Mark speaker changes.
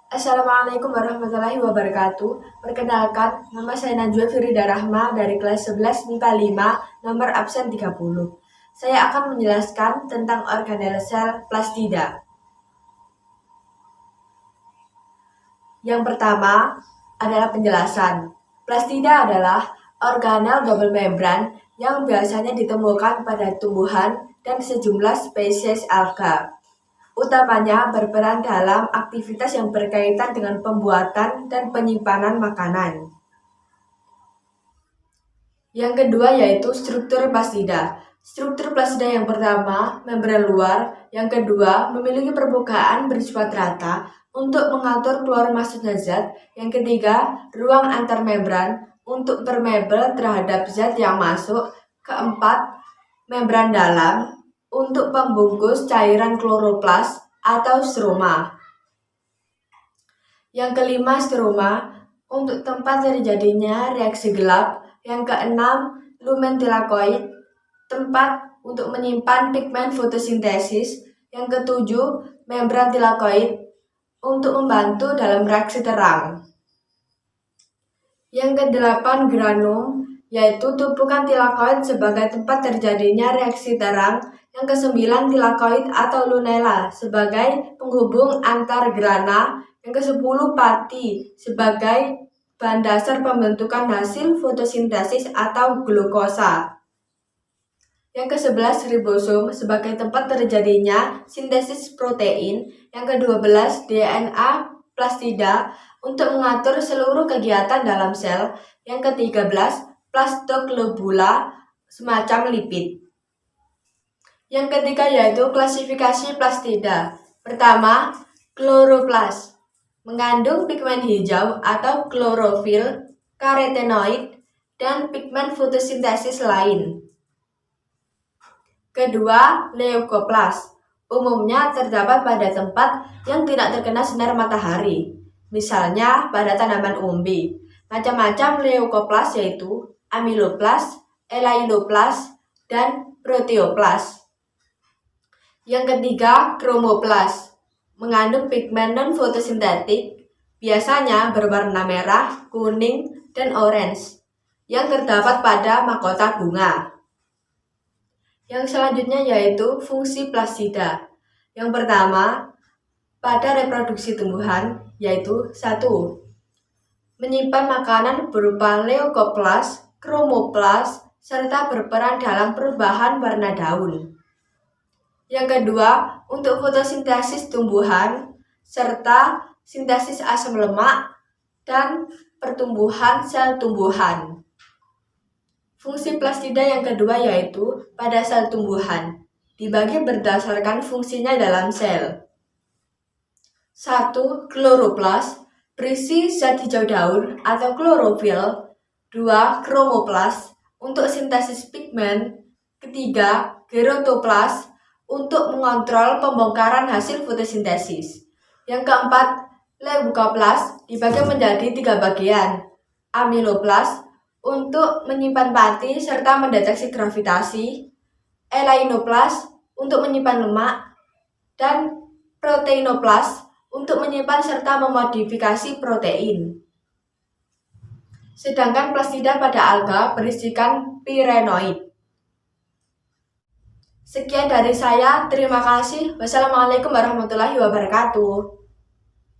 Speaker 1: Assalamualaikum warahmatullahi wabarakatuh. Perkenalkan, nama saya Najwa Firida Rahma dari kelas 11 MIPA 5, nomor absen 30. Saya akan menjelaskan tentang organel sel plastida. Yang pertama adalah penjelasan. Plastida adalah organel double membran yang biasanya ditemukan pada tumbuhan dan sejumlah spesies alga. Utamanya berperan dalam aktivitas yang berkaitan dengan pembuatan dan penyimpanan makanan. Yang kedua yaitu struktur plastida. Struktur plastida yang pertama, membran luar. Yang kedua, memiliki permukaan bersifat rata untuk mengatur keluar masuknya zat. Yang ketiga, ruang antar membran untuk permeabel terhadap zat yang masuk. Keempat, membran dalam untuk pembungkus cairan kloroplas atau stroma. Yang kelima, stroma untuk tempat terjadinya reaksi gelap. Yang keenam, lumen tilakoid, tempat untuk menyimpan pigmen fotosintesis. Yang ketujuh, membran tilakoid untuk membantu dalam reaksi terang. Yang kedelapan, granum, yaitu tumpukan tilakoid sebagai tempat terjadinya reaksi terang. Yang kesembilan, tilakoid atau lunella sebagai penghubung antar grana. Yang kesepuluh, pati sebagai bahan dasar pembentukan hasil fotosintesis atau glukosa. Yang ke-11, ribosom sebagai tempat terjadinya sintesis protein. Yang ke-12, DNA plastida untuk mengatur seluruh kegiatan dalam sel. Yang ke-13, plastoglobula semacam lipid. Yang ketiga yaitu klasifikasi plastida. Pertama, kloroplas mengandung pigmen hijau atau klorofil, karotenoid, dan pigmen fotosintesis lain. Kedua, leukoplas umumnya terdapat pada tempat yang tidak terkena sinar matahari, misalnya pada tanaman umbi. Macam-macam leukoplas yaitu amiloplas, elailoplas, dan proteoplas. Yang ketiga, kromoplas mengandung pigmen non-fotosintetik, biasanya berwarna merah, kuning, dan orange, yang terdapat pada mahkota bunga. Yang selanjutnya yaitu fungsi plastida. Yang pertama, pada reproduksi tumbuhan, yaitu 1. Menyimpan makanan berupa leukoplas, kromoplas, serta berperan dalam perubahan warna daun. Yang kedua, untuk fotosintesis tumbuhan, serta sintesis asam lemak, dan pertumbuhan sel tumbuhan. Fungsi plastida yang kedua yaitu pada sel tumbuhan, dibagi berdasarkan fungsinya dalam sel. 1. Kloroplas, berisi zat hijau daun atau klorofil. 2. Kromoplas, untuk sintesis pigmen. Ketiga, gerotoplas, untuk mengontrol pembongkaran hasil fotosintesis. Yang keempat, leukoplas dibagi menjadi 3 bagian. Amiloplas untuk menyimpan pati serta mendeteksi gravitasi, elainoplas untuk menyimpan lemak, dan proteinoplas untuk menyimpan serta memodifikasi protein. Sedangkan plastida pada alga berisikan pirenoid. Sekian dari saya, terima kasih. Wassalamualaikum warahmatullahi wabarakatuh.